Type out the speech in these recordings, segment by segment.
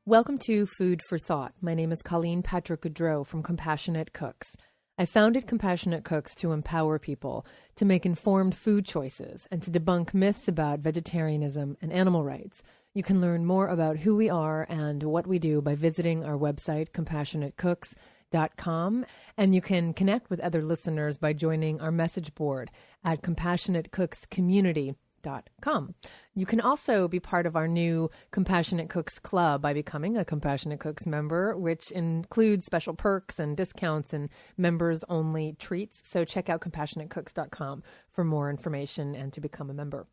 Welcome to Food for Thought. My name is Colleen Patrick-Goudreau from Compassionate Cooks. I founded Compassionate Cooks to empower people to make informed food choices and to debunk myths about vegetarianism and animal rights. You can learn more about who we are and what we do by visiting our website, compassionatecooks.com, and you can connect with other listeners by joining our message board at compassionatecookscommunity.com. You can also be part of our new Compassionate Cooks Club by becoming a Compassionate Cooks member, which includes special perks and discounts and members-only treats. So check out compassionatecooks.com for more information and to become a member.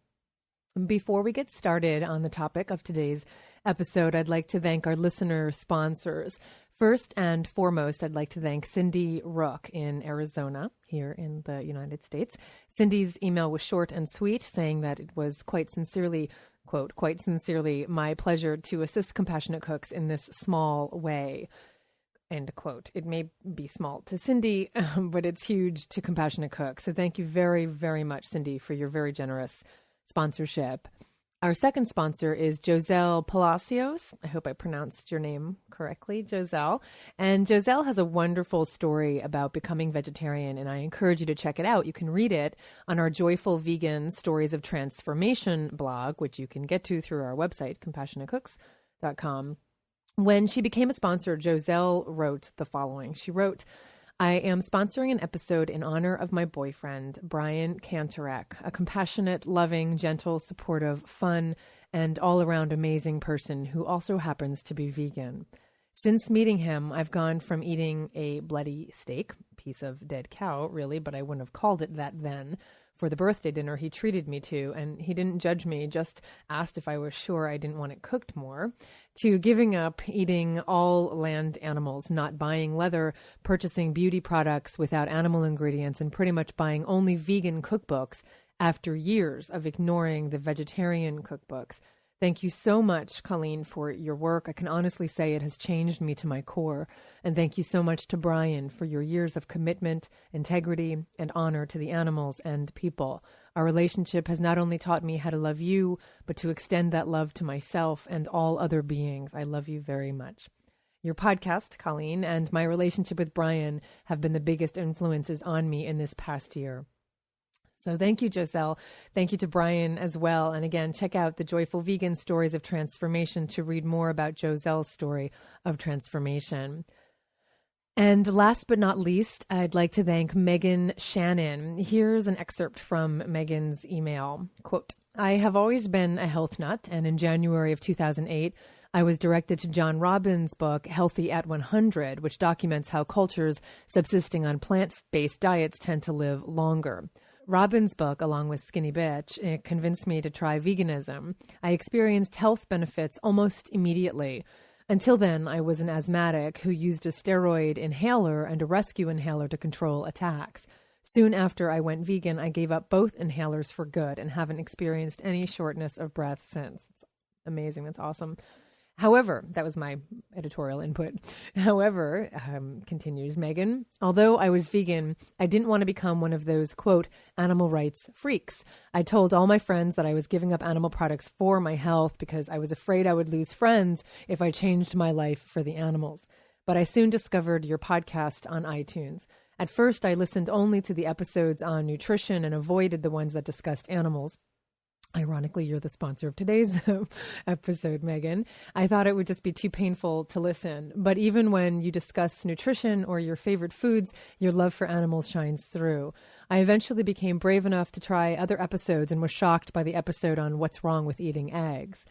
Before we get started on the topic of today's episode, I'd like to thank our listener sponsors. First and foremost, I'd like to thank Cindy Rook in Arizona, here in the United States. Cindy's email was short and sweet, saying that it was quite sincerely, quote, quite sincerely, my pleasure to assist Compassionate Cooks in this small way, end quote. It may be small to Cindy, but it's huge to Compassionate Cooks. So thank you very, very much, Cindy, for your very generous sponsorship. Our second sponsor is Joselle Palacios. I hope I pronounced your name correctly, Joselle. And Joselle has a wonderful story about becoming vegetarian, and I encourage you to check it out. You can read it on our Joyful Vegan Stories of Transformation blog, which you can get to through our website, compassionatecooks.com. When she became a sponsor, Joselle wrote the following. She wrote, I am sponsoring an episode in honor of my boyfriend, Brian Cantorek, a compassionate, loving, gentle, supportive, fun, and all-around amazing person who also happens to be vegan. Since meeting him, I've gone from eating a bloody steak, piece of dead cow, really, but I wouldn't have called it that then, for the birthday dinner he treated me to, and he didn't judge me, just asked if I was sure I didn't want it cooked more, to giving up eating all land animals, not buying leather, purchasing beauty products without animal ingredients, and pretty much buying only vegan cookbooks after years of ignoring the vegetarian cookbooks. Thank you so much, Colleen, for your work. I can honestly say it has changed me to my core. And thank you so much to Brian for your years of commitment, integrity, and honor to the animals and people. Our relationship has not only taught me how to love you, but to extend that love to myself and all other beings. I love you very much. Your podcast, Colleen, and my relationship with Brian have been the biggest influences on me in this past year. So thank you, Joselle. Thank you to Brian as well. And again, check out the Joyful Vegan Stories of Transformation to read more about Joselle's story of transformation. And last but not least, I'd like to thank Megan Shannon. Here's an excerpt from Megan's email. Quote, I have always been a health nut, and in January of 2008, I was directed to John Robbins' book, Healthy at 100, which documents how cultures subsisting on plant-based diets tend to live longer. Robbins' book, along with Skinny Bitch, it convinced me to try veganism. I experienced health benefits almost immediately. Until then, I was an asthmatic who used a steroid inhaler and a rescue inhaler to control attacks. Soon after I went vegan, I gave up both inhalers for good and haven't experienced any shortness of breath since. It's amazing. That's awesome. However, that was my editorial input. However, continues Megan, although I was vegan, I didn't want to become one of those, quote, animal rights freaks. I told all my friends that I was giving up animal products for my health because I was afraid I would lose friends if I changed my life for the animals. But I soon discovered your podcast on iTunes. At first, I listened only to the episodes on nutrition and avoided the ones that discussed animals. Ironically, you're the sponsor of today's episode, Megan. I thought it would just be too painful to listen. But even when you discuss nutrition or your favorite foods, your love for animals shines through. I eventually became brave enough to try other episodes and was shocked by the episode on what's wrong with eating eggs.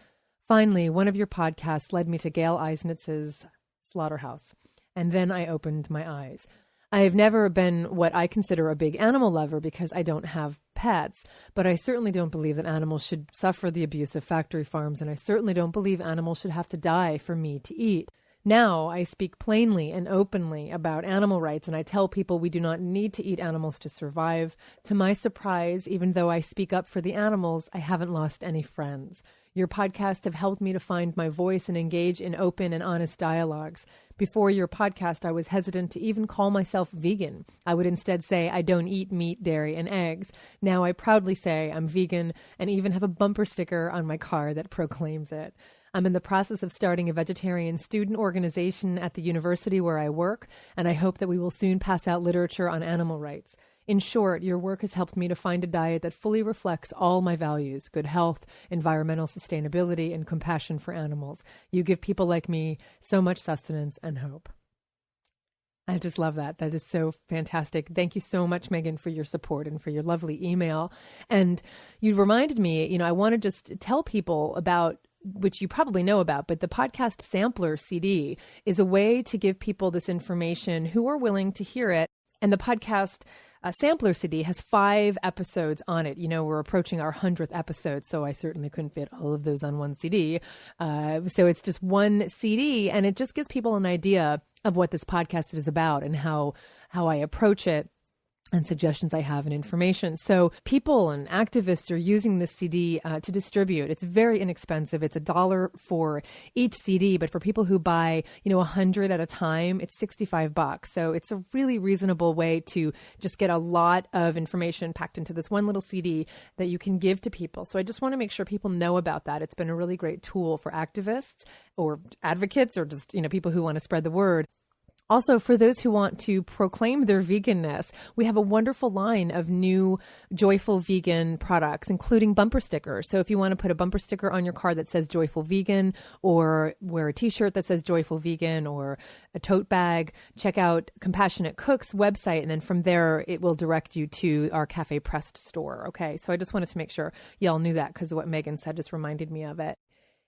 Finally, one of your podcasts led me to Gail Eisnitz's Slaughterhouse, and then I opened my eyes. I have never been what I consider a big animal lover because I don't have pets, but I certainly don't believe that animals should suffer the abuse of factory farms, and I certainly don't believe animals should have to die for me to eat. Now I speak plainly and openly about animal rights, and I tell people we do not need to eat animals to survive. To my surprise, even though I speak up for the animals, I haven't lost any friends. Your podcasts have helped me to find my voice and engage in open and honest dialogues. Before your podcast, I was hesitant to even call myself vegan. I would instead say I don't eat meat, dairy, and eggs. Now I proudly say I'm vegan and even have a bumper sticker on my car that proclaims it. I'm in the process of starting a vegetarian student organization at the university where I work, and I hope that we will soon pass out literature on animal rights. In short, your work has helped me to find a diet that fully reflects all my values: good health, environmental sustainability, and compassion for animals. You give people like me so much sustenance and hope. I just love that. That is so fantastic. Thank you so much, Megan, for your support and for your lovely email. And you reminded me, I want to just tell people about, which you probably know about, but the podcast sampler CD is a way to give people this information who are willing to hear it. And the podcast sampler CD has 5 episodes on it. We're approaching our 100th episode, so I certainly couldn't fit all of those on one CD. So it's just one CD, and it just gives people an idea of what this podcast is about and how I approach it, and suggestions I have and information. So people and activists are using this CD to distribute. It's very inexpensive. It's $1 for each CD, but for people who buy, 100 at a time, it's $65. So it's a really reasonable way to just get a lot of information packed into this one little CD that you can give to people. So I just want to make sure people know about that. It's been a really great tool for activists or advocates or just, people who want to spread the word. Also, for those who want to proclaim their veganness, we have a wonderful line of new joyful vegan products, including bumper stickers. So if you want to put a bumper sticker on your car that says joyful vegan, or wear a t-shirt that says joyful vegan, or a tote bag, check out Compassionate Cook's website. And then from there, it will direct you to our Cafe Pressed store. Okay. So I just wanted to make sure y'all knew that, because what Megan said just reminded me of it.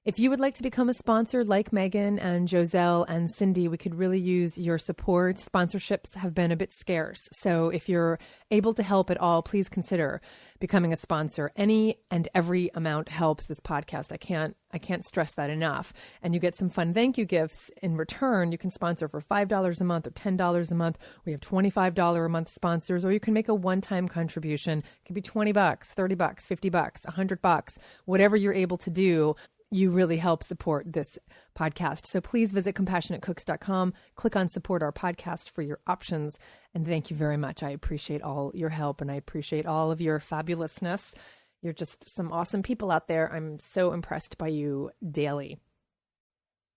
If you would like to become a sponsor like Megan and Joselle and Cindy, we could really use your support. Sponsorships have been a bit scarce. So if you're able to help at all, please consider becoming a sponsor. Any and every amount helps this podcast. I can't stress that enough. And you get some fun thank you gifts in return. You can sponsor for $5 a month or $10 a month. We have $25 a month sponsors, or you can make a one-time contribution. It could be $20, $30, $50, $100, whatever you're able to do. You really help support this podcast. So please visit CompassionateCooks.com, click on support our podcast for your options. And thank you very much. I appreciate all your help, and I appreciate all of your fabulousness. You're just some awesome people out there. I'm so impressed by you daily.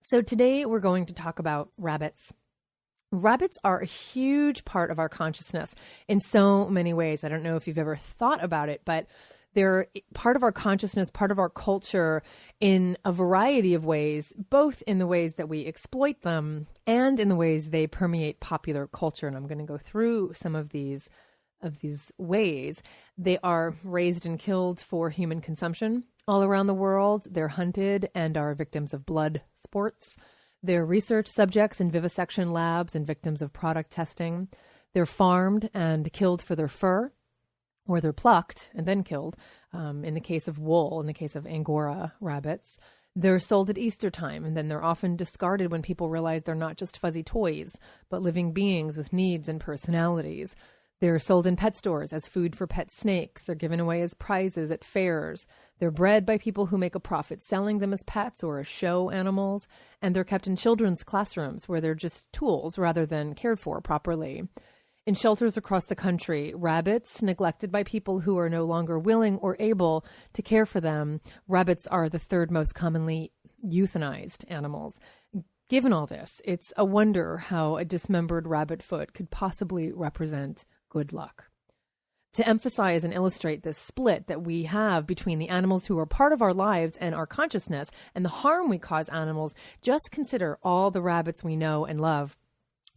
So today we're going to talk about rabbits. Rabbits are a huge part of our consciousness in so many ways. I don't know if you've ever thought about it, but they're part of our consciousness, part of our culture in a variety of ways, both in the ways that we exploit them and in the ways they permeate popular culture. And I'm going to go through some of these ways. They are raised and killed for human consumption all around the world. They're hunted and are victims of blood sports. They're research subjects in vivisection labs and victims of product testing. They're farmed and killed for their fur, or they're plucked and then killed. In the case of wool, in the case of Angora rabbits, they're sold at Easter time, and then they're often discarded when people realize they're not just fuzzy toys, but living beings with needs and personalities. They're sold in pet stores as food for pet snakes. They're given away as prizes at fairs. They're bred by people who make a profit selling them as pets or as show animals, and they're kept in children's classrooms where they're just tools rather than cared for properly. In shelters across the country, rabbits, neglected by people who are no longer willing or able to care for them, rabbits are the 3rd most commonly euthanized animals. Given all this, it's a wonder how a dismembered rabbit foot could possibly represent good luck. To emphasize and illustrate this split that we have between the animals who are part of our lives and our consciousness and the harm we cause animals, just consider all the rabbits we know and love,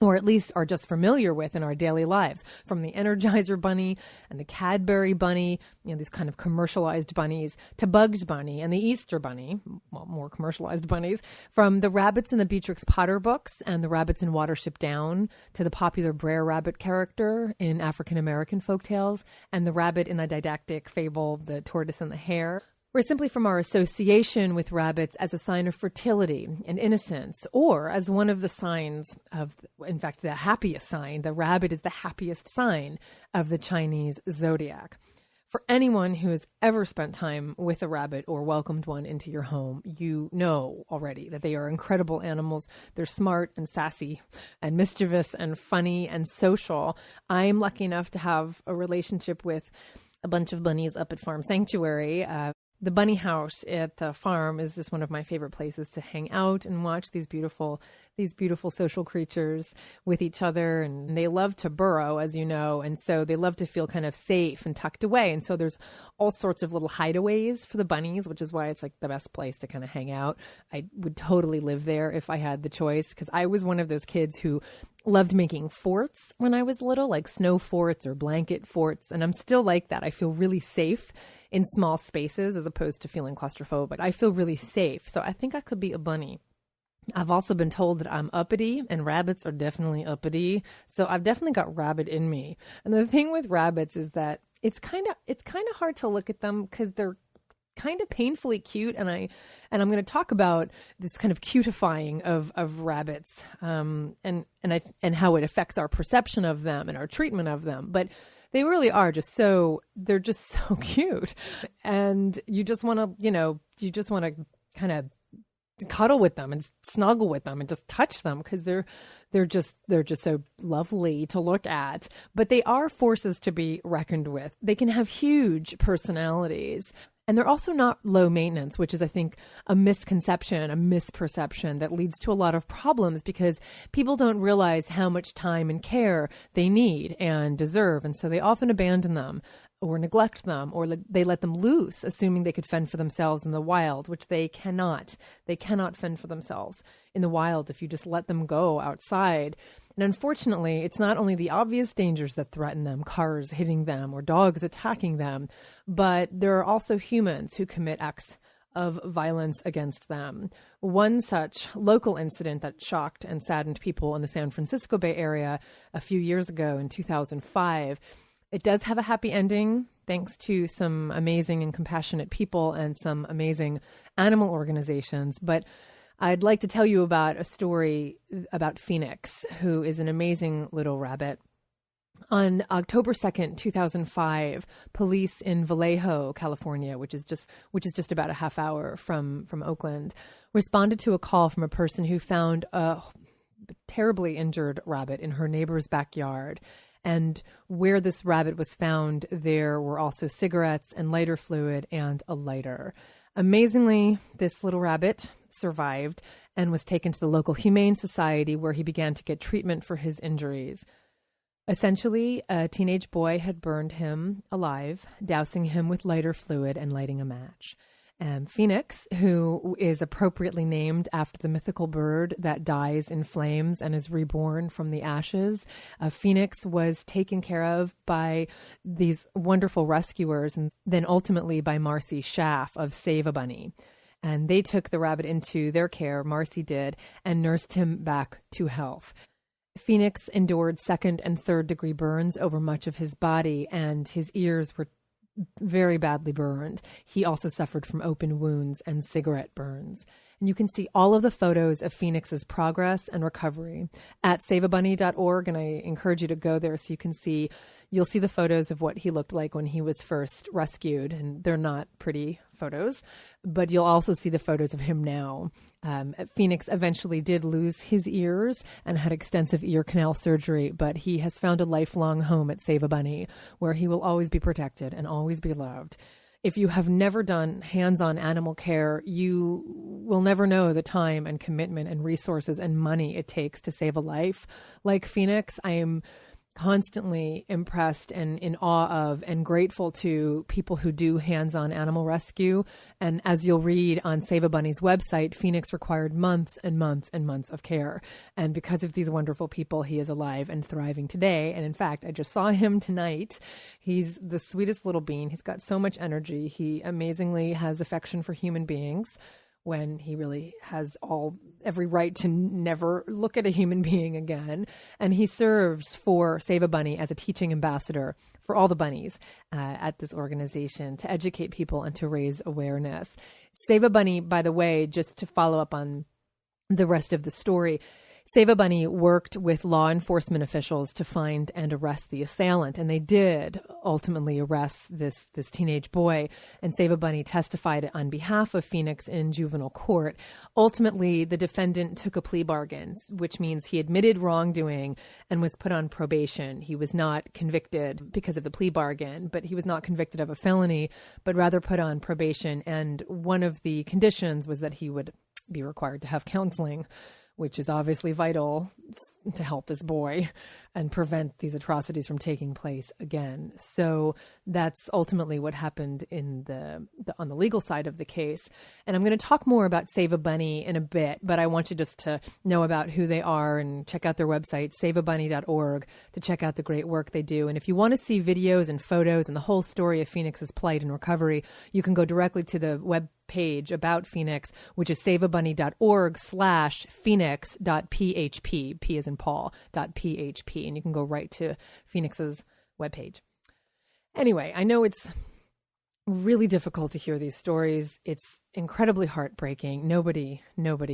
or at least are just familiar with in our daily lives, from the Energizer Bunny and the Cadbury Bunny, these kind of commercialized bunnies, to Bugs Bunny and the Easter Bunny, well, more commercialized bunnies, from the rabbits in the Beatrix Potter books and the rabbits in Watership Down, to the popular Brer Rabbit character in African-American folktales, and the rabbit in the didactic fable, The Tortoise and the Hare, or simply from our association with rabbits as a sign of fertility and innocence, or as one of the signs of, in fact, the happiest sign. The rabbit is the happiest sign of the Chinese zodiac. For anyone who has ever spent time with a rabbit or welcomed one into your home, you know already that they are incredible animals. They're smart and sassy and mischievous and funny and social. I'm lucky enough to have a relationship with a bunch of bunnies up at Farm Sanctuary. The bunny house at the farm is just one of my favorite places to hang out and watch these beautiful social creatures with each other. And they love to burrow, as you know, and so they love to feel kind of safe and tucked away. And so there's all sorts of little hideaways for the bunnies, which is why it's like the best place to kind of hang out. I would totally live there if I had the choice, because I was one of those kids who loved making forts when I was little, like snow forts or blanket forts. And I'm still like that. I feel really safe in small spaces as opposed to feeling claustrophobic. I feel really safe. So I think I could be a bunny. I've also been told that I'm uppity, and rabbits are definitely uppity. So I've definitely got rabbit in me. And the thing with rabbits is that it's kind of hard to look at them because they're kind of painfully cute. And I'm going to talk about this kind of cutifying of rabbits, and how it affects our perception of them and our treatment of them. But they really are they're just so cute. And you just want to kind of cuddle with them and snuggle with them and just touch them because they're just so lovely to look at. But they are forces to be reckoned with. They can have huge personalities. And they're also not low maintenance, which is, I think, a misconception, a misperception that leads to a lot of problems because people don't realize how much time and care they need and deserve. And so they often abandon them or neglect them, or they let them loose, assuming they could fend for themselves in the wild, which they cannot. They cannot fend for themselves in the wild if you just let them go outside. And unfortunately, it's not only the obvious dangers that threaten them, cars hitting them or dogs attacking them, but there are also humans who commit acts of violence against them. One such local incident that shocked and saddened people in the San Francisco Bay Area a few years ago in 2005. It does have a happy ending, thanks to some amazing and compassionate people and some amazing animal organizations. But I'd like to tell you about a story about Phoenix, who is an amazing little rabbit. On October 2nd, 2005, police in Vallejo, California, which is just about a half hour from Oakland, responded to a call from a person who found a terribly injured rabbit in her neighbor's backyard. And where this rabbit was found, there were also cigarettes and lighter fluid and a lighter. Amazingly, this little rabbit survived and was taken to the local humane society where he began to get treatment for his injuries. Essentially, a teenage boy had burned him alive, dousing him with lighter fluid and lighting a match. Phoenix, who is appropriately named after the mythical bird that dies in flames and is reborn from the ashes, Phoenix was taken care of by these wonderful rescuers and then ultimately by Marcy Schaff of Save a Bunny. And they took the rabbit into their care, Marcy did, and nursed him back to health. Phoenix endured second and third degree burns over much of his body, and his ears were very badly burned. He also suffered from open wounds and cigarette burns. And you can see all of the photos of Phoenix's progress and recovery at saveabunny.org. And I encourage you to go there so you'll see the photos of what he looked like when he was first rescued. And they're not pretty photos, but you'll also see the photos of him now. Phoenix eventually did lose his ears and had extensive ear canal surgery, but he has found a lifelong home at Save a Bunny where he will always be protected and always be loved. If you have never done hands-on animal care, you will never know the time and commitment and resources and money it takes to save a life. Like Phoenix, I am constantly impressed and in awe of and grateful to people who do hands-on animal rescue. And as you'll read on Save a Bunny's website, Phoenix required months and months and months of care. And because of these wonderful people, he is alive and thriving today. And in fact, I just saw him tonight. He's the sweetest little bean. He's got so much energy. He amazingly has affection for human beings, when he really has every right to never look at a human being again. And he serves for Save a Bunny as a teaching ambassador for all the bunnies at this organization to educate people and to raise awareness. Save a Bunny, by the way, just to follow up on the rest of the story, Save a Bunny worked with law enforcement officials to find and arrest the assailant, and they did ultimately arrest this teenage boy. And Save a Bunny testified on behalf of Phoenix in juvenile court. Ultimately, the defendant took a plea bargain, which means he admitted wrongdoing and was put on probation. He was not convicted because of the plea bargain, but he was not convicted of a felony, but rather put on probation. And one of the conditions was that he would be required to have counseling, which is obviously vital to help this boy and prevent these atrocities from taking place again. So that's ultimately what happened in on the legal side of the case. And I'm going to talk more about Save a Bunny in a bit, but I want you just to know about who they are and check out their website, saveabunny.org, to check out the great work they do. And if you want to see videos and photos and the whole story of Phoenix's plight and recovery, you can go directly to the web page about Phoenix, which is saveabunny.org/phoenix.php, P as in Paul, .php, and you can go right to Phoenix's webpage. Anyway, I know it's really difficult to hear these stories. It's incredibly heartbreaking. Nobody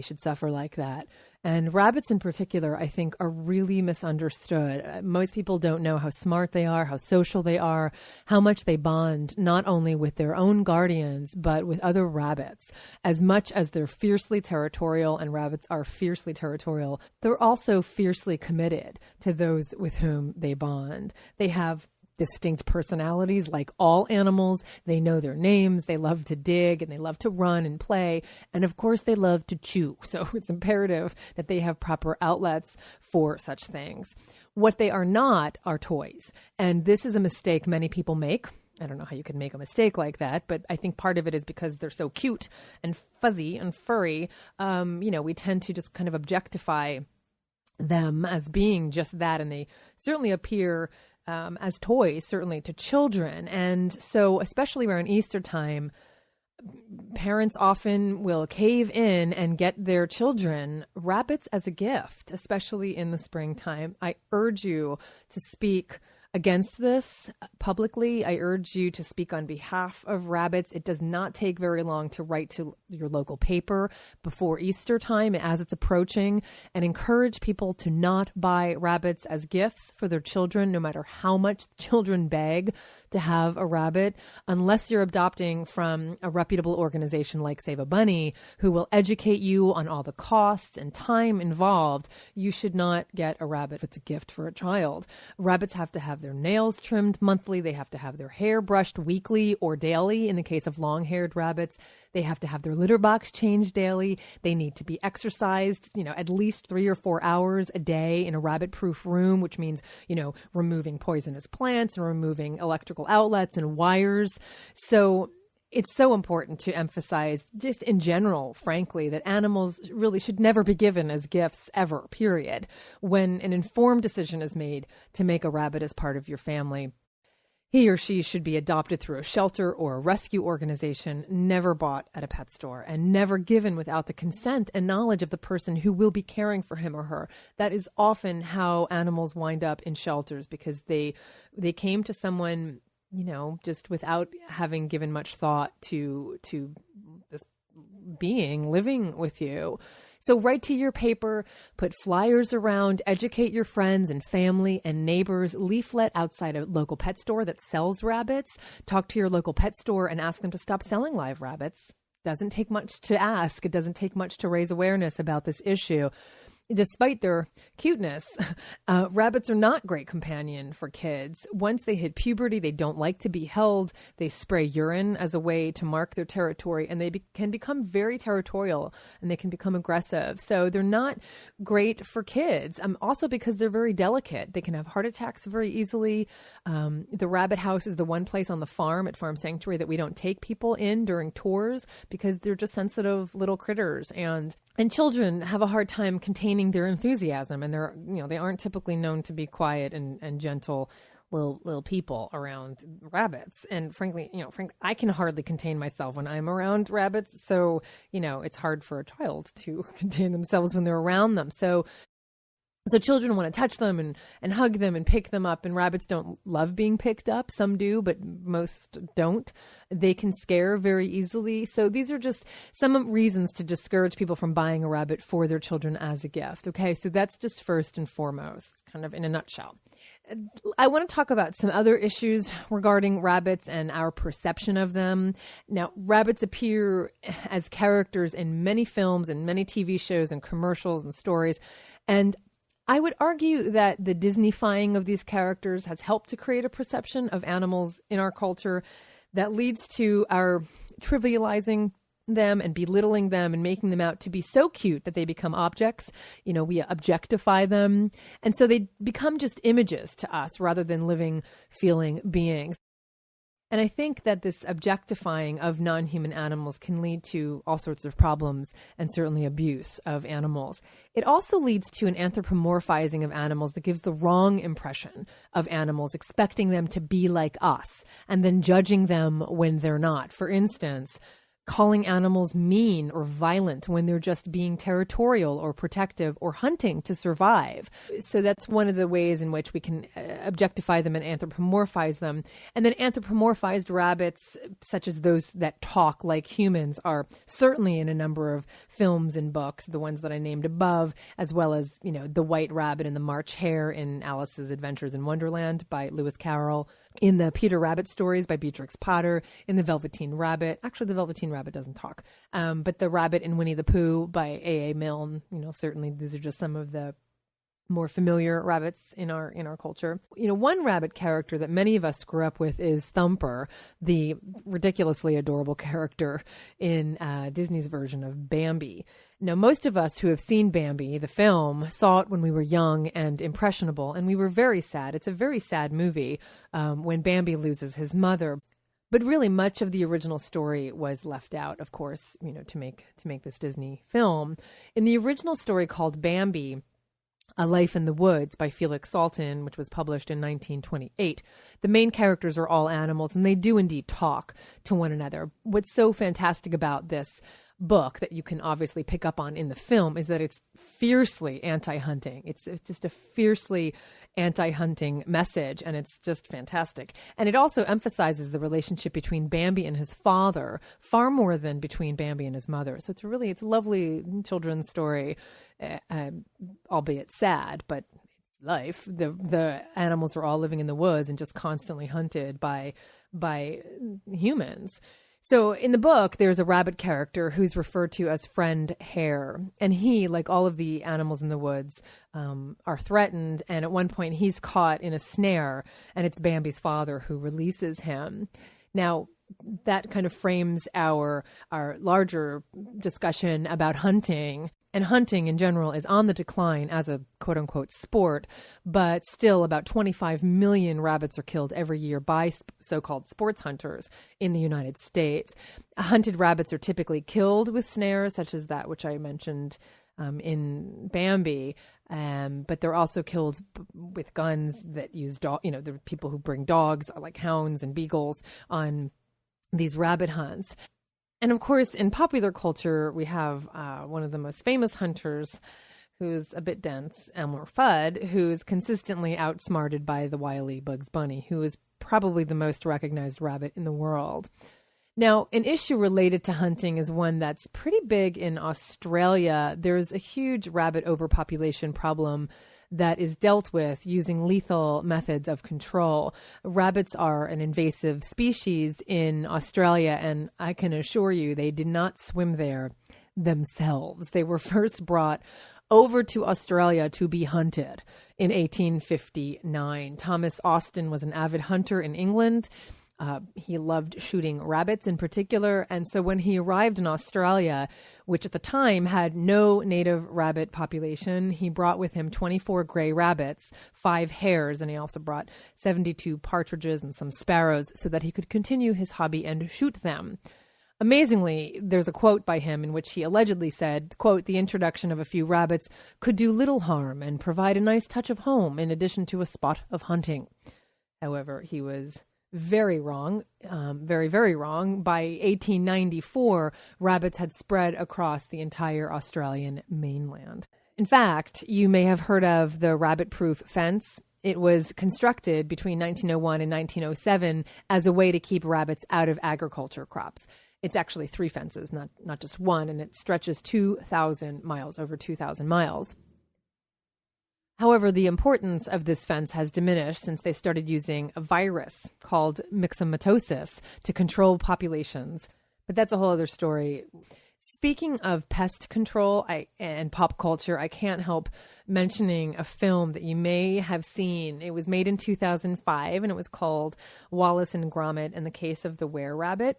should suffer like that. And rabbits in particular, I think, are really misunderstood. Most people don't know how smart they are, how social they are, how much they bond, not only with their own guardians, but with other rabbits. As much as they're fiercely territorial, and rabbits are fiercely territorial, they're also fiercely committed to those with whom they bond. They have distinct personalities like all animals. They know their names, they love to dig, and they love to run and play. And of course, they love to chew. So it's imperative that they have proper outlets for such things. What they are not are toys. And this is a mistake many people make. I don't know how you can make a mistake like that, but I think part of it is because they're so cute and fuzzy and furry. We tend to just kind of objectify them as being just that. And they certainly appear as toys, certainly to children. And so, especially around Easter time, parents often will cave in and get their children rabbits as a gift, especially in the springtime. I urge you to speak against this publicly. I urge you to speak on behalf of rabbits. It does not take very long to write to your local paper before Easter time as it's approaching, and encourage people to not buy rabbits as gifts for their children, no matter how much children beg to have a rabbit, unless you're adopting from a reputable organization like Save a Bunny, who will educate you on all the costs and time involved. You should not get a rabbit if it's a gift for a child. Rabbits have to have their nails trimmed monthly. They have to have their hair brushed weekly or daily. In the case of long-haired rabbits, they have to have their litter box changed daily. They need to be exercised, at least 3 or 4 hours a day in a rabbit-proof room, which means, removing poisonous plants and removing electrical outlets and wires. So it's so important to emphasize, just in general, frankly, that animals really should never be given as gifts ever, period. When an informed decision is made to make a rabbit as part of your family, he or she should be adopted through a shelter or a rescue organization, never bought at a pet store, and never given without the consent and knowledge of the person who will be caring for him or her. That is often how animals wind up in shelters, because they came to someone, just without having given much thought to this being living with you. So write to your paper, put flyers around, educate your friends and family and neighbors, leaflet outside a local pet store that sells rabbits, talk to your local pet store and ask them to stop selling live rabbits. Doesn't take much to ask. It doesn't take much to raise awareness about this issue. Despite their cuteness, rabbits are not great companion for kids. Once they hit puberty, they don't like to be held. They spray urine as a way to mark their territory, and they can become very territorial, and they can become aggressive. So they're not great for kids. Also because they're very delicate. They can have heart attacks very easily. The rabbit house is the one place on the farm at Farm Sanctuary that we don't take people in during tours, because they're just sensitive little critters, and children have a hard time containing their enthusiasm, and they aren't typically known to be quiet and gentle little people around rabbits. And frankly, I can hardly contain myself when I'm around rabbits. So, it's hard for a child to contain themselves when they're around them. So So children want to touch them and hug them and pick them up, and rabbits don't love being picked up. Some do, but most don't. They can scare very easily. So these are just some reasons to discourage people from buying a rabbit for their children as a gift. Okay, so that's just first and foremost, kind of in a nutshell. I want to talk about some other issues regarding rabbits and our perception of them. Now, rabbits appear as characters in many films and many TV shows and commercials and stories, and I would argue that the Disneyfying of these characters has helped to create a perception of animals in our culture that leads to our trivializing them and belittling them and making them out to be so cute that they become objects. You know, we objectify them. And so they become just images to us rather than living, feeling beings. And I think that this objectifying of non-human animals can lead to all sorts of problems and certainly abuse of animals. It also leads to an anthropomorphizing of animals that gives the wrong impression of animals, expecting them to be like us and then judging them when they're not. For instance, calling animals mean or violent when they're just being territorial or protective or hunting to survive. So that's one of the ways in which we can objectify them and anthropomorphize them. And then anthropomorphized rabbits, such as those that talk like humans, are certainly in a number of films and books, the ones that I named above, as well as, you know, the White Rabbit and the March Hare in Alice's Adventures in Wonderland by Lewis Carroll, in the Peter Rabbit stories by Beatrix Potter, in the Velveteen Rabbit. Actually, the Velveteen Rabbit doesn't talk. But the Rabbit in Winnie the Pooh by A.A. Milne, you know, certainly these are just some of the more familiar rabbits in our culture. You know, one rabbit character that many of us grew up with is Thumper, the ridiculously adorable character in Disney's version of Bambi. Now, most of us who have seen Bambi, the film, saw it when we were young and impressionable, and we were very sad. It's a very sad movie when Bambi loses his mother. But really, much of the original story was left out, of course, you know, to make this Disney film. In the original story called Bambi, A Life in the Woods by Felix Salten, which was published in 1928. The main characters are all animals, and they do indeed talk to one another. What's so fantastic about this book that you can obviously pick up on in the film is that it's fiercely anti-hunting. It's just a fiercely anti-hunting message, and it's just fantastic. And it also emphasizes the relationship between Bambi and his father far more than between Bambi and his mother. So it's a lovely children's story, albeit sad, but it's life. The animals are all living in the woods and just constantly hunted by humans. So in the book, there's a rabbit character who's referred to as Friend Hare. And he, like all of the animals in the woods, are threatened. And at one point, he's caught in a snare, and it's Bambi's father who releases him. Now, that kind of frames our larger discussion about hunting. And hunting in general is on the decline as a quote-unquote sport, but still about 25 million rabbits are killed every year by so-called sports hunters in the United States. Hunted rabbits are typically killed with snares, such as that which I mentioned in Bambi, but they're also killed with guns that use there are people who bring dogs like hounds and beagles on these rabbit hunts. And of course, in popular culture, we have one of the most famous hunters who's a bit dense, Elmer Fudd, who's consistently outsmarted by the wily Bugs Bunny, who is probably the most recognized rabbit in the world. Now, an issue related to hunting is one that's pretty big in Australia. There's a huge rabbit overpopulation problem that is dealt with using lethal methods of control. Rabbits are an invasive species in Australia, and I can assure you they did not swim there themselves. They were first brought over to Australia to be hunted in 1859. Thomas Austin was an avid hunter in England. He loved shooting rabbits in particular. And so when he arrived in Australia, which at the time had no native rabbit population, he brought with him 24 gray rabbits, 5 hares, and he also brought 72 partridges and some sparrows so that he could continue his hobby and shoot them. Amazingly, there's a quote by him in which he allegedly said, quote, "The introduction of a few rabbits could do little harm and provide a nice touch of home in addition to a spot of hunting." However, he was very wrong, very, very wrong. By 1894, rabbits had spread across the entire Australian mainland. In fact, you may have heard of the rabbit-proof fence. It was constructed between 1901 and 1907 as a way to keep rabbits out of agriculture crops. It's actually 3 fences, not just one, and it stretches 2,000 miles, over 2,000 miles. However, the importance of this fence has diminished since they started using a virus called myxomatosis to control populations. But that's a whole other story. Speaking of pest control and pop culture, I can't help mentioning a film that you may have seen. It was made in 2005, and it was called Wallace and Gromit and the Case of the Were-Rabbit.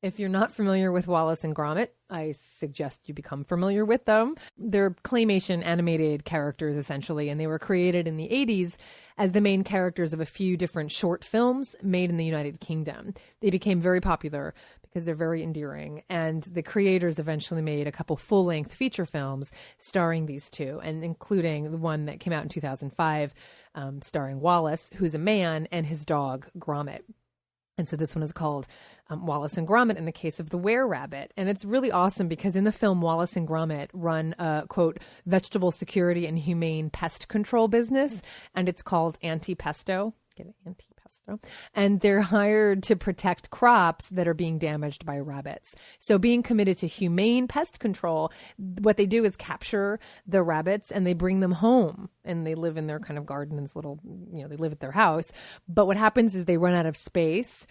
If you're not familiar with Wallace and Gromit, I suggest you become familiar with them. They're claymation animated characters, essentially, and they were created in the 80s as the main characters of a few different short films made in the United Kingdom. They became very popular because they're very endearing, and the creators eventually made a couple full-length feature films starring these two, and including the one that came out in 2005, starring Wallace, who's a man, and his dog, Gromit. And so this one is called Wallace and Gromit in the Case of the Were-Rabbit. And it's really awesome because in the film, Wallace and Gromit run a, quote, vegetable security and humane pest control business. And it's called Anti-Pesto. Get it? Anti-Pesto. And they're hired to protect crops that are being damaged by rabbits. So being committed to humane pest control, what they do is capture the rabbits and they bring them home. And they live in their kind of garden, in this little, they live at their house. But what happens is they run out of space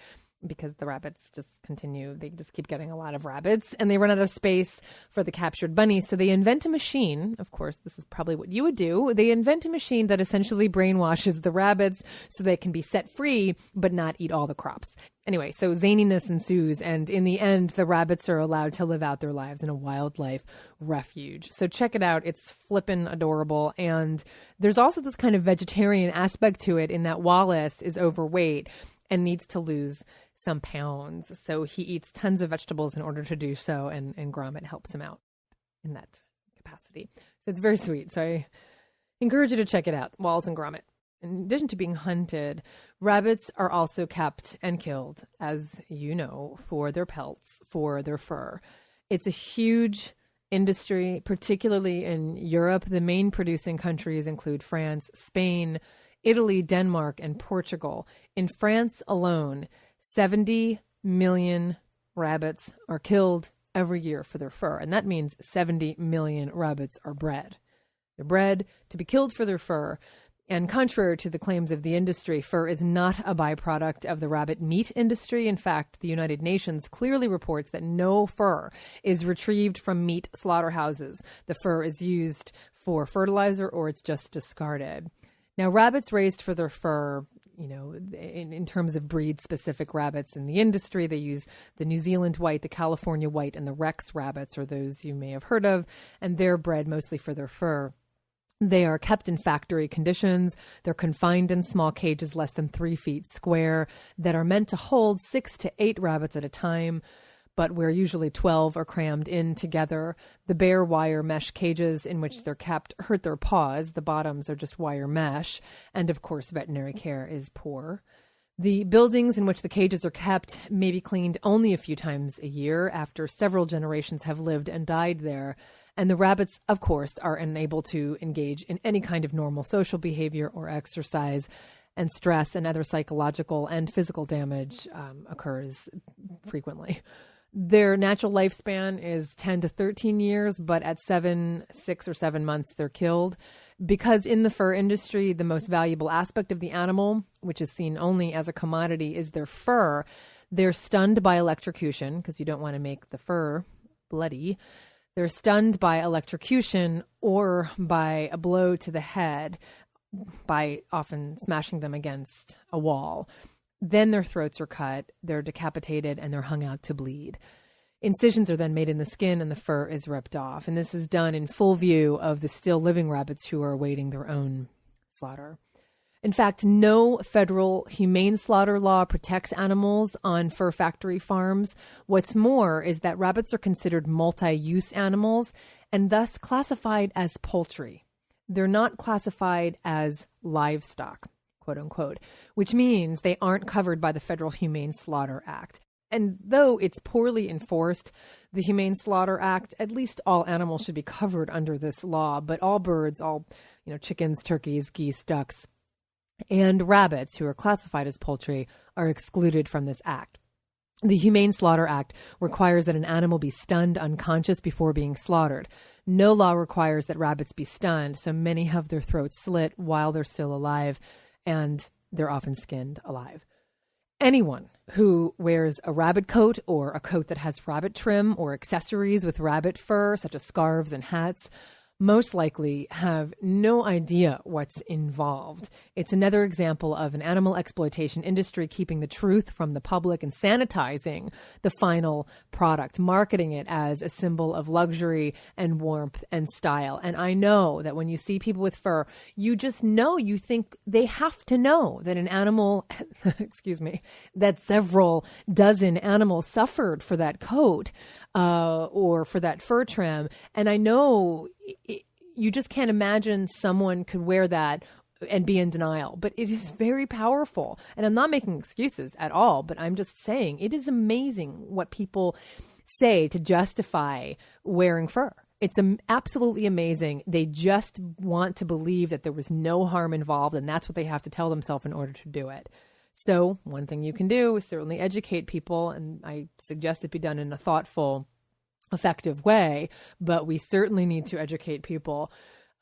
because the rabbits just continue. They just keep getting a lot of rabbits and they run out of space for the captured bunnies. So they invent a machine. Of course, this is probably what you would do. They invent a machine that essentially brainwashes the rabbits so they can be set free, but not eat all the crops. Anyway, so zaniness ensues. And in the end, the rabbits are allowed to live out their lives in a wildlife refuge. So check it out. It's flippin' adorable. And there's also this kind of vegetarian aspect to it in that Wallace is overweight and needs to lose some pounds. So he eats tons of vegetables in order to do so, and Gromit helps him out in that capacity. So it's very sweet. So I encourage you to check it out, Wallace and Gromit. In addition to being hunted, rabbits are also kept and killed, as you know, for their pelts, for their fur. It's a huge industry, particularly in Europe. The main producing countries include France, Spain, Italy, Denmark, and Portugal. In France alone, 70 million rabbits are killed every year for their fur. And that means 70 million rabbits are bred. They're bred to be killed for their fur. And contrary to the claims of the industry, fur is not a byproduct of the rabbit meat industry. In fact, the United Nations clearly reports that no fur is retrieved from meat slaughterhouses. The fur is used for fertilizer or it's just discarded. Now, rabbits raised for their fur, in terms of breed-specific rabbits in the industry, they use the New Zealand white, the California white, and the Rex rabbits, or those you may have heard of, and they're bred mostly for their fur. They are kept in factory conditions. They're confined in small cages less than 3 feet square that are meant to hold 6 to 8 rabbits at a time, but where usually 12 are crammed in together. The bare wire mesh cages in which they're kept hurt their paws. The bottoms are just wire mesh. And of course, veterinary care is poor. The buildings in which the cages are kept may be cleaned only a few times a year after several generations have lived and died there. And the rabbits, of course, are unable to engage in any kind of normal social behavior or exercise, and stress and other psychological and physical damage occurs frequently. Their natural lifespan is 10 to 13 years, but at 6 or 7 months, they're killed. Because in the fur industry, the most valuable aspect of the animal, which is seen only as a commodity, is their fur. They're stunned by electrocution, because you don't want to make the fur bloody. They're stunned by electrocution or by a blow to the head, by often smashing them against a wall. Then their throats are cut, they're decapitated, and they're hung out to bleed. Incisions are then made in the skin and the fur is ripped off. And this is done in full view of the still living rabbits who are awaiting their own slaughter. In fact, no federal humane slaughter law protects animals on fur factory farms. What's more is that rabbits are considered multi-use animals and thus classified as poultry. They're not classified as livestock, quote unquote, which means they aren't covered by the Federal Humane Slaughter Act. And though it's poorly enforced, the Humane Slaughter Act, at least all animals should be covered under this law, but all birds, all, chickens, turkeys, geese, ducks, and rabbits who are classified as poultry are excluded from this act. The Humane Slaughter Act requires that an animal be stunned unconscious before being slaughtered. No law requires that rabbits be stunned, so many have their throats slit while they're still alive, and they're often skinned alive. Anyone who wears a rabbit coat or a coat that has rabbit trim or accessories with rabbit fur, such as scarves and hats, most likely have no idea what's involved. It's another example of an animal exploitation industry keeping the truth from the public and sanitizing the final product, marketing it as a symbol of luxury and warmth and style. And I know that when you see people with fur, you just know, you think they have to know that an animal, that several dozen animals suffered for that coat or for that fur trim. And I know you just can't imagine someone could wear that and be in denial, but it is very powerful. And I'm not making excuses at all, but I'm just saying it is amazing what people say to justify wearing fur. It's absolutely amazing. They just want to believe that there was no harm involved, and that's what they have to tell themselves in order to do it. So one thing you can do is certainly educate people, and I suggest it be done in a thoughtful, effective way, but we certainly need to educate people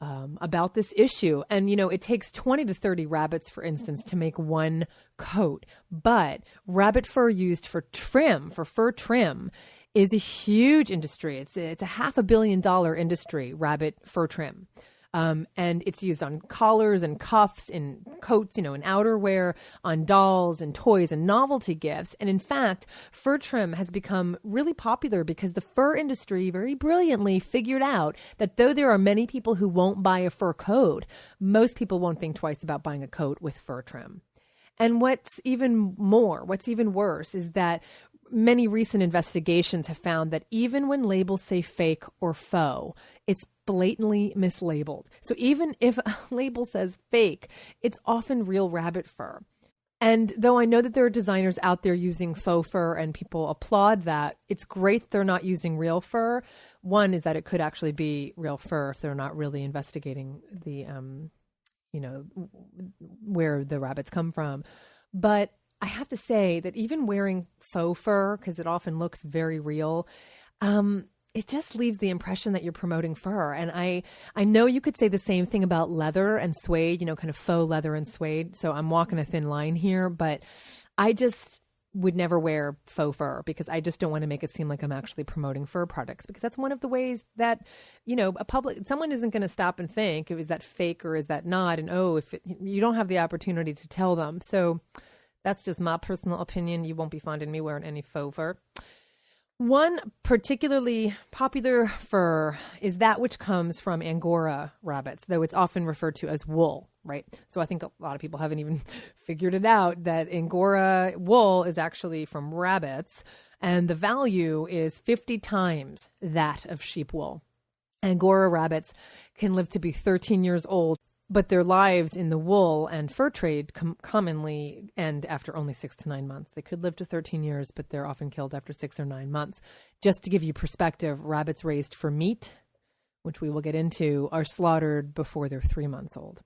about this issue. And, it takes 20 to 30 rabbits, for instance, to make one coat, but rabbit fur used for fur trim, is a huge industry. It's a $500 million industry, rabbit fur trim. And it's used on collars and cuffs, in coats, in outerwear, on dolls and toys and novelty gifts. And in fact, fur trim has become really popular because the fur industry very brilliantly figured out that though there are many people who won't buy a fur coat, most people won't think twice about buying a coat with fur trim. And what's even worse is that many recent investigations have found that even when labels say fake or faux, it's blatantly mislabeled. So even if a label says fake, it's often real rabbit fur. And though I know that there are designers out there using faux fur and people applaud that, it's great they're not using real fur. One is that it could actually be real fur if they're not really investigating the, where the rabbits come from. But I have to say that even wearing faux fur, because it often looks very real, it just leaves the impression that you're promoting fur. And I know you could say the same thing about leather and suede, kind of faux leather and suede. So I'm walking a thin line here, but I just would never wear faux fur because I just don't want to make it seem like I'm actually promoting fur products, because that's one of the ways that, someone isn't going to stop and think, is that fake or is that not? And you don't have the opportunity to tell them. So that's just my personal opinion. You won't be finding me wearing any faux fur. One particularly popular fur is that which comes from Angora rabbits, though it's often referred to as wool, right? So I think a lot of people haven't even figured it out that Angora wool is actually from rabbits, and the value is 50 times that of sheep wool. Angora rabbits can live to be 13 years old, but their lives in the wool and fur trade commonly end after only 6 to 9 months. They could live to 13 years, but they're often killed after 6 or 9 months. Just to give you perspective, rabbits raised for meat, which we will get into, are slaughtered before they're 3 months old.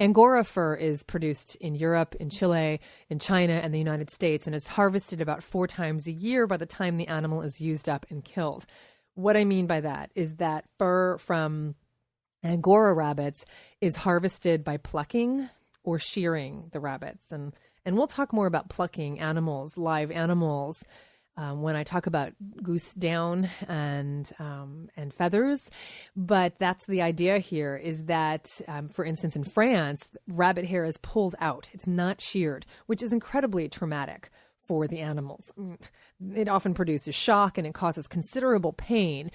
Angora fur is produced in Europe, in Chile, in China, and the United States, and is harvested about 4 times a year by the time the animal is used up and killed. What I mean by that is that fur from Angora rabbits is harvested by plucking or shearing the rabbits. And we'll talk more about plucking animals, live animals, when I talk about goose down and feathers. But that's the idea here, is that, for instance, in France, rabbit hair is pulled out. It's not sheared, which is incredibly traumatic for the animals. It often produces shock and it causes considerable pain.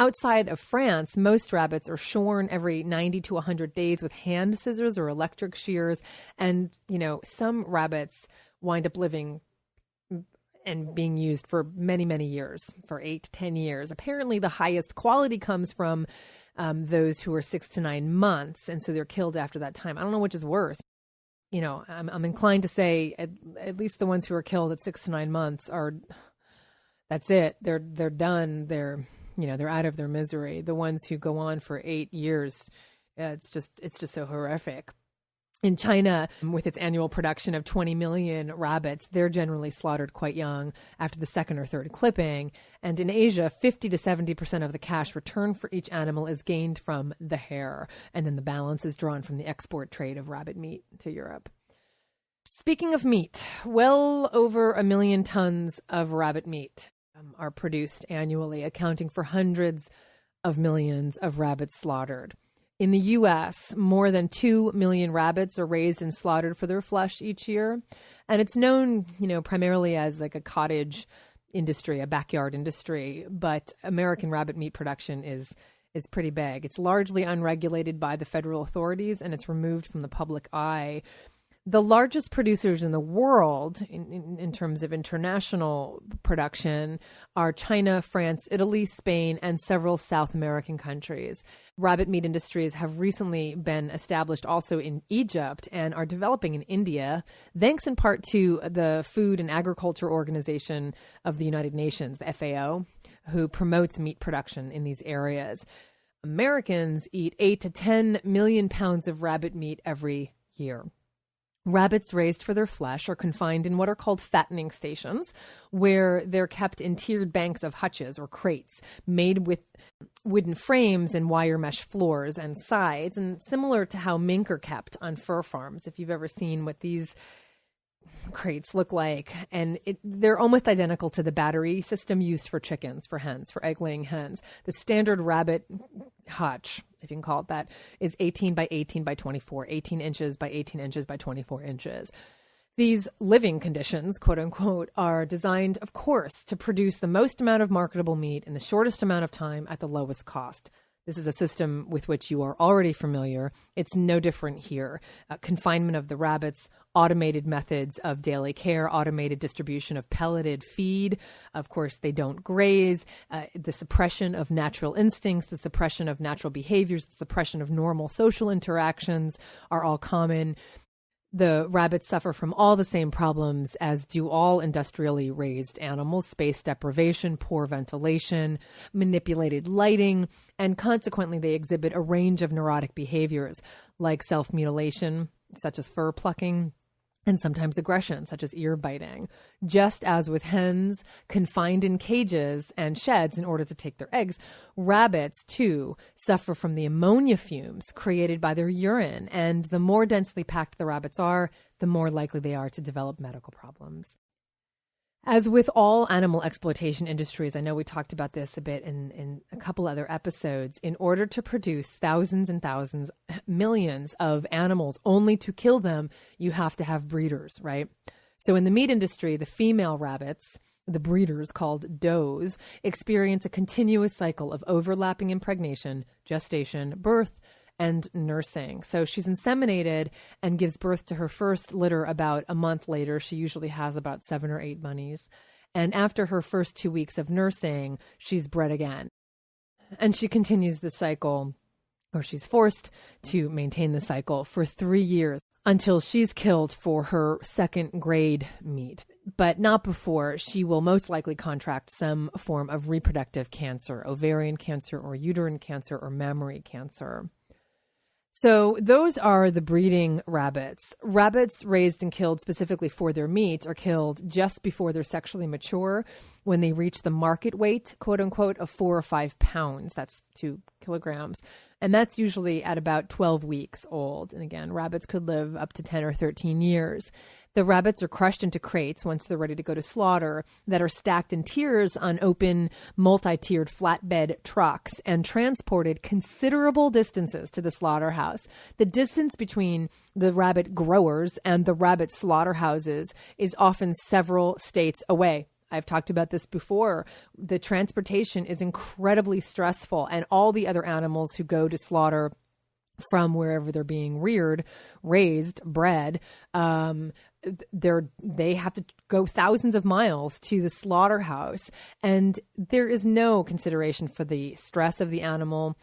Outside of France, most rabbits are shorn every 90 to 100 days with hand scissors or electric shears. And, some rabbits wind up living and being used for many, many years, for 8 to 10 years. Apparently, the highest quality comes from those who are 6 to 9 months. And so they're killed after that time. I don't know which is worse. I'm inclined to say at least the ones who are killed at 6 to 9 months are that's it. They're done. They're out of their misery. The ones who go on for 8 years, it's just so horrific. In China, with its annual production of 20 million rabbits, they're generally slaughtered quite young after the second or third clipping. And in Asia, 50 to 70% of the cash returned for each animal is gained from the hair. And then the balance is drawn from the export trade of rabbit meat to Europe. Speaking of meat, well over 1 million tons of rabbit meat are produced annually, accounting for hundreds of millions of rabbits slaughtered. In the U.S., more than 2 million rabbits are raised and slaughtered for their flesh each year. And it's known, primarily as like a cottage industry, a backyard industry. But American rabbit meat production is pretty big. It's largely unregulated by the federal authorities, and it's removed from the public eye. The largest producers in the world in terms of international production are China, France, Italy, Spain, and several South American countries. Rabbit meat industries have recently been established also in Egypt and are developing in India, thanks in part to the Food and Agriculture Organization of the United Nations, the FAO, who promotes meat production in these areas. Americans eat 8 to 10 million pounds of rabbit meat every year. Rabbits raised for their flesh are confined in what are called fattening stations, where they're kept in tiered banks of hutches or crates made with wooden frames and wire mesh floors and sides, and similar to how mink are kept on fur farms, if you've ever seen what these crates look like. And they're almost identical to the battery system used for chickens, for hens, for egg-laying hens. The standard rabbit hutch, if you can call it that, is 18 by 18 by 24, 18 inches by 18 inches by 24 inches. These living conditions, quote unquote, are designed, of course, to produce the most amount of marketable meat in the shortest amount of time at the lowest cost. This is a system with which you are already familiar. It's no different here. Confinement of the rabbits, automated methods of daily care, automated distribution of pelleted feed. Of course, they don't graze. The suppression of natural instincts, the suppression of natural behaviors, the suppression of normal social interactions are all common. The rabbits suffer from all the same problems as do all industrially raised animals: space deprivation, poor ventilation, manipulated lighting, and consequently they exhibit a range of neurotic behaviors like self-mutilation, such as fur plucking, and sometimes aggression, such as ear biting. Just as with hens confined in cages and sheds in order to take their eggs, rabbits, too, suffer from the ammonia fumes created by their urine. And the more densely packed the rabbits are, the more likely they are to develop medical problems. As with all animal exploitation industries, I know we talked about this a bit in a couple other episodes, in order to produce thousands and thousands, millions of animals only to kill them, you have to have breeders, right? So in the meat industry, the female rabbits, the breeders called does, experience a continuous cycle of overlapping impregnation, gestation, birth, and nursing. So she's inseminated and gives birth to her first litter about a month later. She usually has about 7 or 8 bunnies. And after her first 2 weeks of nursing, she's bred again. And she continues the cycle, or she's forced to maintain the cycle for 3 years until she's killed for her second grade meat, but not before. She will most likely contract some form of reproductive cancer, ovarian cancer or uterine cancer or mammary cancer. So those are the breeding rabbits. Rabbits raised and killed specifically for their meat are killed just before they're sexually mature, when they reach the market weight, quote unquote, of 4 or 5 pounds. That's 2 kilograms. And that's usually at about 12 weeks old. And again, rabbits could live up to 10 or 13 years. The rabbits are crushed into crates once they're ready to go to slaughter that are stacked in tiers on open, multi-tiered flatbed trucks and transported considerable distances to the slaughterhouse. The distance between the rabbit growers and the rabbit slaughterhouses is often several states away. I've talked about this before. The transportation is incredibly stressful, and all the other animals who go to slaughter from wherever they're being reared, raised, bred, they have to go thousands of miles to the slaughterhouse, and there is no consideration for the stress of the animal,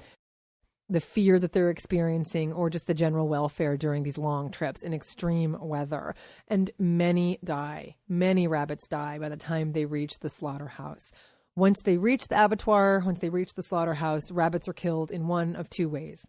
the fear that they're experiencing, or just the general welfare during these long trips in extreme weather. And many die. Many rabbits die by the time they reach the slaughterhouse. Once they reach the abattoir, once they reach the slaughterhouse, rabbits are killed in one of two ways.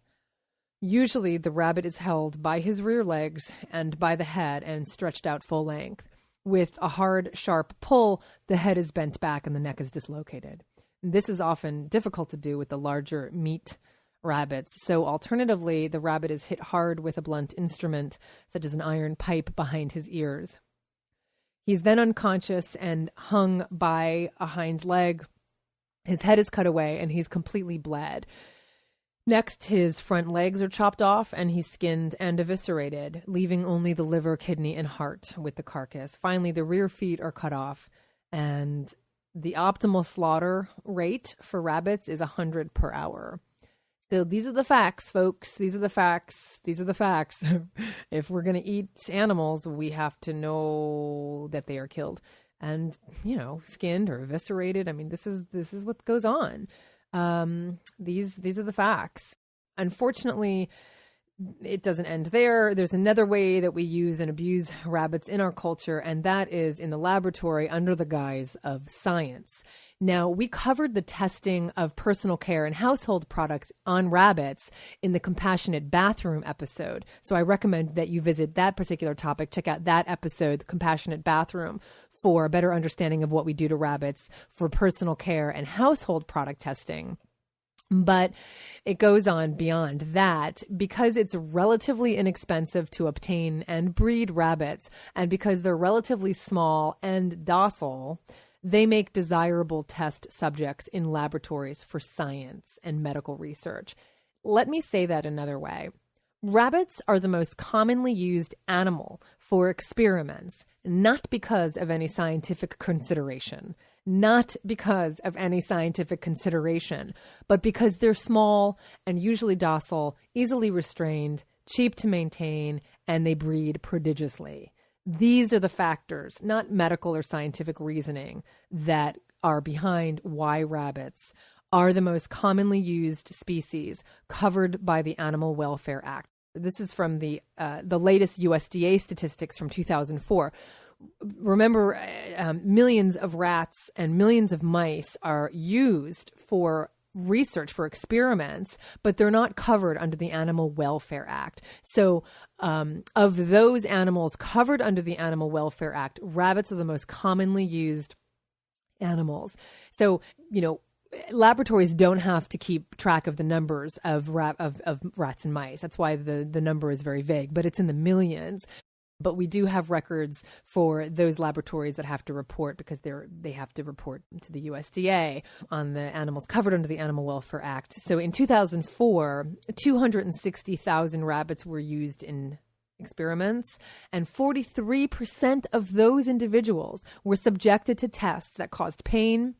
Usually, the rabbit is held by his rear legs and by the head and stretched out full length. With a hard, sharp pull, the head is bent back and the neck is dislocated. This is often difficult to do with the larger meat rabbits. So alternatively, the rabbit is hit hard with a blunt instrument, such as an iron pipe, behind his ears. He's then unconscious and hung by a hind leg. His head is cut away and he's completely bled. Next, his front legs are chopped off and he's skinned and eviscerated, leaving only the liver, kidney, and heart with the carcass. Finally, the rear feet are cut off, and the optimal slaughter rate for rabbits is 100 per hour. So these are the facts, folks. These are the facts. These are the facts. If we're going to eat animals, we have to know that they are killed and, skinned or eviscerated. I mean, this is what goes on. These are the facts. Unfortunately, it doesn't end there. There's another way that we use and abuse rabbits in our culture, and that is in the laboratory under the guise of science. Now, we covered the testing of personal care and household products on rabbits in the Compassionate Bathroom episode. So I recommend that you visit that particular topic. Check out that episode, the Compassionate Bathroom, for a better understanding of what we do to rabbits for personal care and household product testing. But it goes on beyond that because it's relatively inexpensive to obtain and breed rabbits, and because they're relatively small and docile, they make desirable test subjects in laboratories for science and medical research. Let me say that another way. Rabbits are the most commonly used animal for experiments, not because of any scientific consideration. Not because of any scientific consideration, but because they're small and usually docile, easily restrained, cheap to maintain, and they breed prodigiously. These are the factors, not medical or scientific reasoning, that are behind why rabbits are the most commonly used species covered by the Animal Welfare Act. This is from the latest USDA statistics from 2004. Remember, millions of rats and millions of mice are used for research, for experiments, but they're not covered under the Animal Welfare Act. So of those animals covered under the Animal Welfare Act, rabbits are the most commonly used animals. So, laboratories don't have to keep track of the numbers of rats and mice. That's why the number is very vague, but it's in the millions. But we do have records for those laboratories that have to report, because they have to report to the USDA on the animals covered under the Animal Welfare Act. So in 2004, 260,000 rabbits were used in experiments, and 43% of those individuals were subjected to tests that caused pain,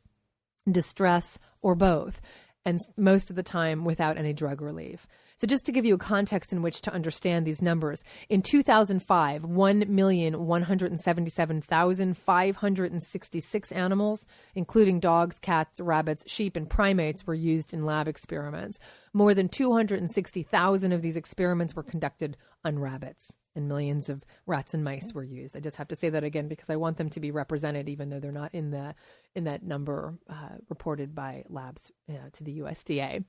distress, or both, and most of the time without any drug relief. So just to give you a context in which to understand these numbers, in 2005, 1,177,566 animals, including dogs, cats, rabbits, sheep, and primates, were used in lab experiments. More than 260,000 of these experiments were conducted on rabbits, and millions of rats and mice were used. I just have to say that again because I want them to be represented, even though they're not in that number reported by labs to the USDA.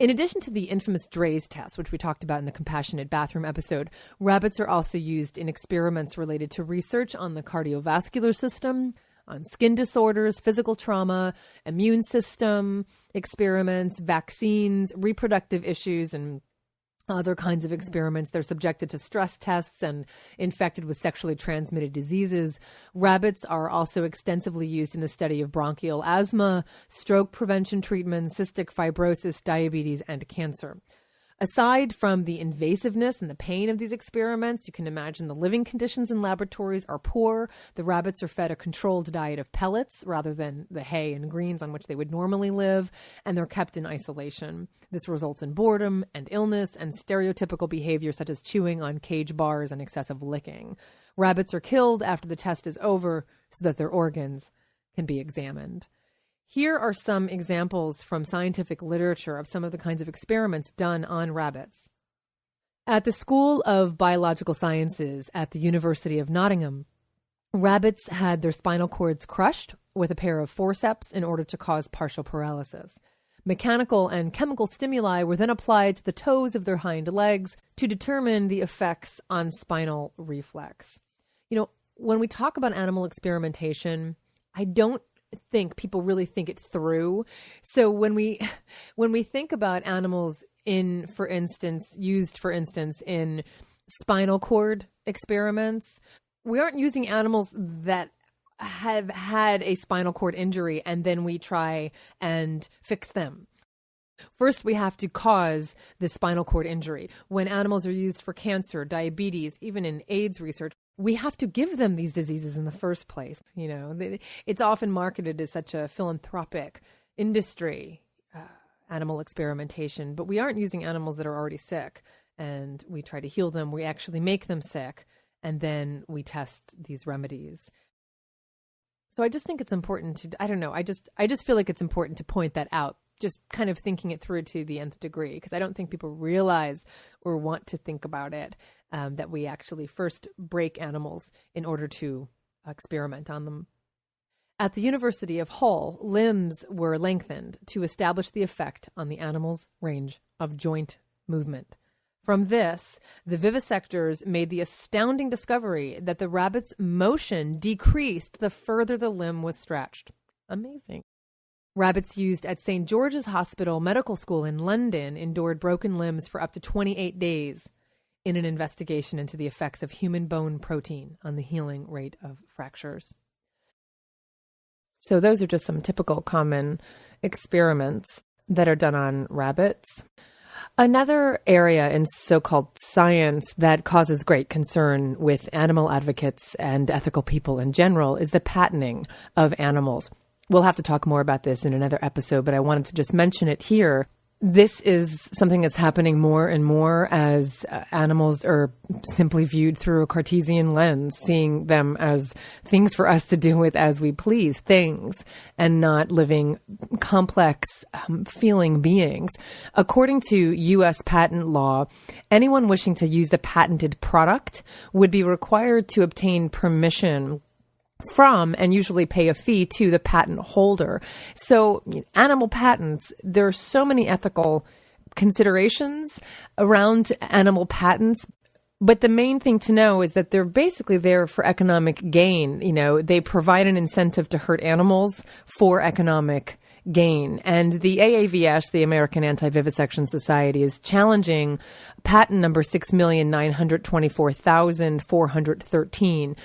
In addition to the infamous Draize test, which we talked about in the Compassionate Bathroom episode, rabbits are also used in experiments related to research on the cardiovascular system, on skin disorders, physical trauma, immune system experiments, vaccines, reproductive issues, and other kinds of experiments. They're subjected to stress tests and infected with sexually transmitted diseases. Rabbits are also extensively used in the study of bronchial asthma, stroke prevention treatment, cystic fibrosis, diabetes, and cancer. Aside from the invasiveness and the pain of these experiments, you can imagine the living conditions in laboratories are poor. The rabbits are fed a controlled diet of pellets rather than the hay and greens on which they would normally live, and they're kept in isolation. This results in boredom and illness and stereotypical behavior such as chewing on cage bars and excessive licking. Rabbits are killed after the test is over so that their organs can be examined. Here are some examples from scientific literature of some of the kinds of experiments done on rabbits. At the School of Biological Sciences at the University of Nottingham, rabbits had their spinal cords crushed with a pair of forceps in order to cause partial paralysis. Mechanical and chemical stimuli were then applied to the toes of their hind legs to determine the effects on spinal reflex. When we talk about animal experimentation, I don't think people really think it through. So when we think about animals used, for instance, in spinal cord experiments, we aren't using animals that have had a spinal cord injury and then we try and fix them. First, we have to cause the spinal cord injury. When animals are used for cancer, diabetes, even in AIDS research, we have to give them these diseases in the first place. It's often marketed as such a philanthropic industry, animal experimentation, but we aren't using animals that are already sick and we try to heal them. We actually make them sick and then we test these remedies. So I just think it's important to, I just feel like it's important to point that out, just kind of thinking it through to the nth degree, because I don't think people realize or want to think about it, that we actually first break animals in order to experiment on them. At the University of Hull, limbs were lengthened to establish the effect on the animal's range of joint movement. From this, the vivisectors made the astounding discovery that the rabbit's motion decreased the further the limb was stretched. Amazing. Rabbits used at St. George's Hospital Medical School in London endured broken limbs for up to 28 days in an investigation into the effects of human bone protein on the healing rate of fractures. So those are just some typical common experiments that are done on rabbits. Another area in so-called science that causes great concern with animal advocates and ethical people in general is the patenting of animals. We'll have to talk more about this in another episode, but I wanted to just mention it here. This is something that's happening more and more as animals are simply viewed through a Cartesian lens, seeing them as things for us to do with as we please, things, and not living, complex, feeling beings. According to U.S. patent law, anyone wishing to use the patented product would be required to obtain permission from and usually pay a fee to the patent holder. So animal patents, there are so many ethical considerations around animal patents. But the main thing to know is that they're basically there for economic gain. They provide an incentive to hurt animals for economic gain. And the AAVS, the American Anti-Vivisection Society, is challenging patent number 6,924,413,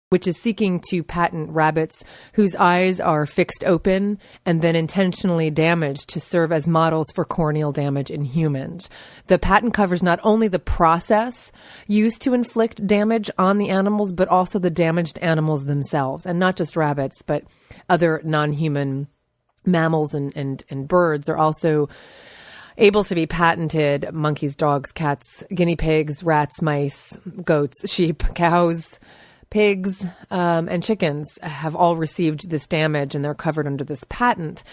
which is seeking to patent rabbits whose eyes are fixed open and then intentionally damaged to serve as models for corneal damage in humans. The patent covers not only the process used to inflict damage on the animals, but also the damaged animals themselves, and not just rabbits, but other non-human mammals and birds are also able to be patented. Monkeys, dogs, cats, guinea pigs, rats, mice, goats, sheep, cows, pigs, and chickens have all received this damage, and they're covered under this patent.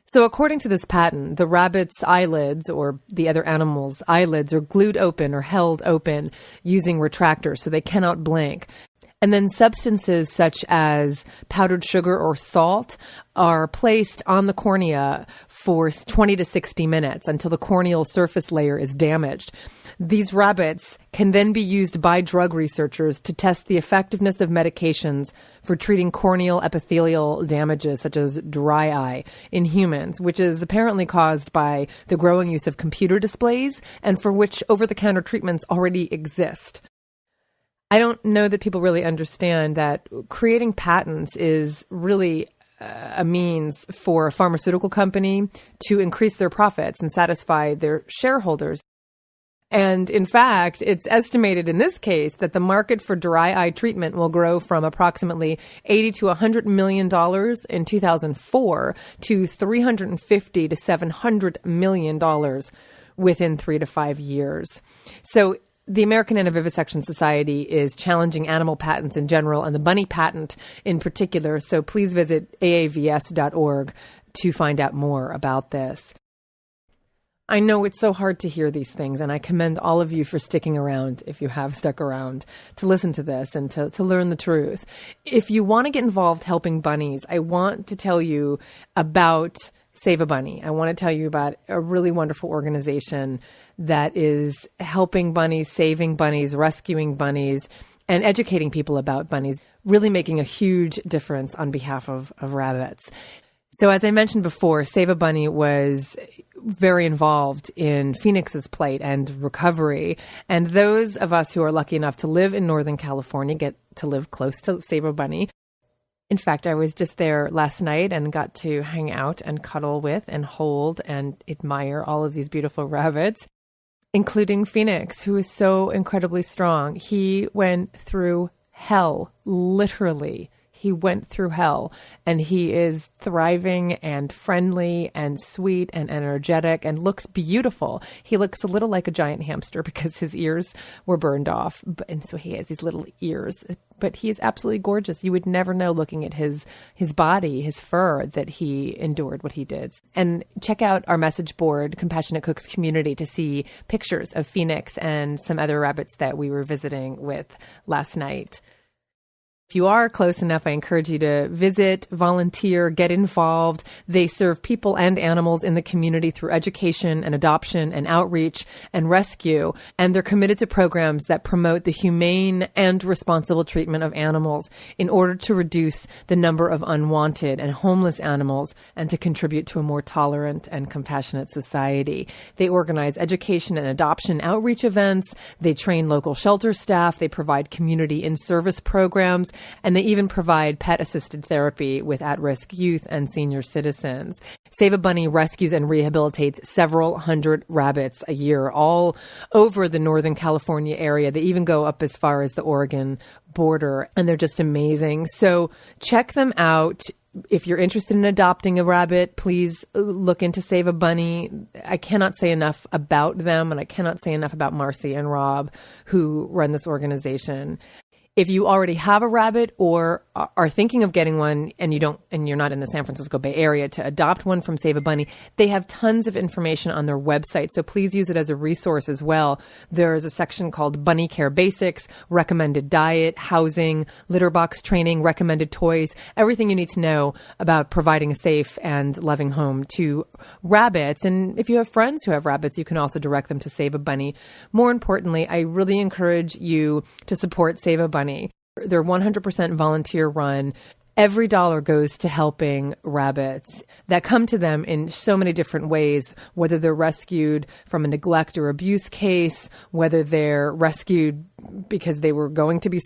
So according to this patent, the rabbit's eyelids or the other animal's eyelids are glued open or held open using retractors, so they cannot blink. And then substances such as powdered sugar or salt are placed on the cornea for 20 to 60 minutes until the corneal surface layer is damaged. These rabbits can then be used by drug researchers to test the effectiveness of medications for treating corneal epithelial damages such as dry eye in humans, which is apparently caused by the growing use of computer displays and for which over-the-counter treatments already exist. I don't know that people really understand that creating patents is really a means for a pharmaceutical company to increase their profits and satisfy their shareholders. And in fact, it's estimated in this case that the market for dry eye treatment will grow from approximately $80 to $100 million in 2004 to $350 to $700 million within 3 to 5 years. So The American Anti-Vivisection Society is challenging animal patents in general and the bunny patent in particular. So please visit aavs.org to find out more about this. I know it's so hard to hear these things, and I commend all of you for sticking around, if you have stuck around, to listen to this and to learn the truth. If you want to get involved helping bunnies, I want to tell you about Save a Bunny. I want to tell you about a really wonderful organization that is helping bunnies, saving bunnies, rescuing bunnies, and educating people about bunnies, really making a huge difference on behalf of rabbits. So as I mentioned before, Save a Bunny was very involved in Phoenix's plight and recovery. And those of us who are lucky enough to live in Northern California get to live close to Save a Bunny. In fact, I was just there last night and got to hang out and cuddle with and hold and admire all of these beautiful rabbits, including Phoenix, who is so incredibly strong. He went through hell, literally. He went through hell, and he is thriving and friendly and sweet and energetic and looks beautiful. He looks a little like a giant hamster because his ears were burned off, and so he has these little ears. But he is absolutely gorgeous. You would never know looking at his body, his fur, that he endured what he did. And check out our message board, Compassionate Cooks Community, to see pictures of Phoenix and some other rabbits that we were visiting with last night. If you are close enough, I encourage you to visit, volunteer, get involved. They serve people and animals in the community through education and adoption and outreach and rescue. And they're committed to programs that promote the humane and responsible treatment of animals in order to reduce the number of unwanted and homeless animals and to contribute to a more tolerant and compassionate society. They organize education and adoption outreach events. They train local shelter staff. They provide community in-service programs. And they even provide pet-assisted therapy with at-risk youth and senior citizens. Save a Bunny rescues and rehabilitates several hundred rabbits a year all over the Northern California area. They even go up as far as the Oregon border, and they're just amazing. So check them out. If you're interested in adopting a rabbit, please look into Save a Bunny. I cannot say enough about them, and I cannot say enough about Marcy and Rob, who run this organization. If you already have a rabbit or are thinking of getting one and you're not in the San Francisco Bay Area to adopt one from Save a Bunny, they have tons of information on their website. So please use it as a resource as well. There is a section called Bunny Care Basics, recommended diet, housing, litter box training, recommended toys, everything you need to know about providing a safe and loving home to rabbits. And if you have friends who have rabbits, you can also direct them to Save a Bunny. More importantly, I really encourage you to support Save a Bunny. They're 100% volunteer run. Every dollar goes to helping rabbits that come to them in so many different ways, whether they're rescued from a neglect or abuse case, whether they're rescued because they were going to be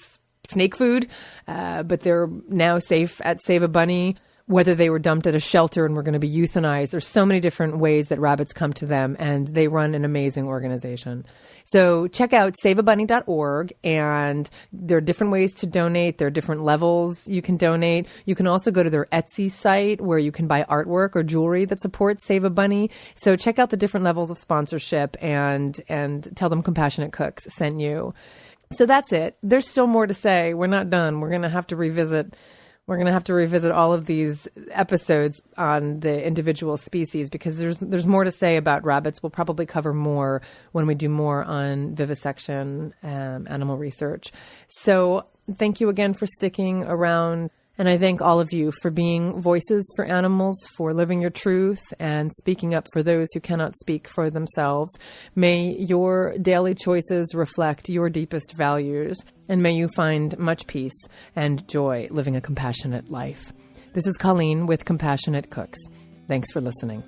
snake food, but they're now safe at Save a Bunny, whether they were dumped at a shelter and were going to be euthanized. There's so many different ways that rabbits come to them, and they run an amazing organization. So check out saveabunny.org, and there are different ways to donate. There are different levels you can donate. You can also go to their Etsy site where you can buy artwork or jewelry that supports Save a Bunny. So check out the different levels of sponsorship and tell them Compassionate Cooks sent you. So that's it. There's still more to say. We're not done. We're going to have to revisit all of these episodes on the individual species because there's more to say about rabbits. We'll probably cover more when we do more on vivisection, animal research. So thank you again for sticking around. And I thank all of you for being voices for animals, for living your truth and speaking up for those who cannot speak for themselves. May your daily choices reflect your deepest values, and may you find much peace and joy living a compassionate life. This is Colleen with Compassionate Cooks. Thanks for listening.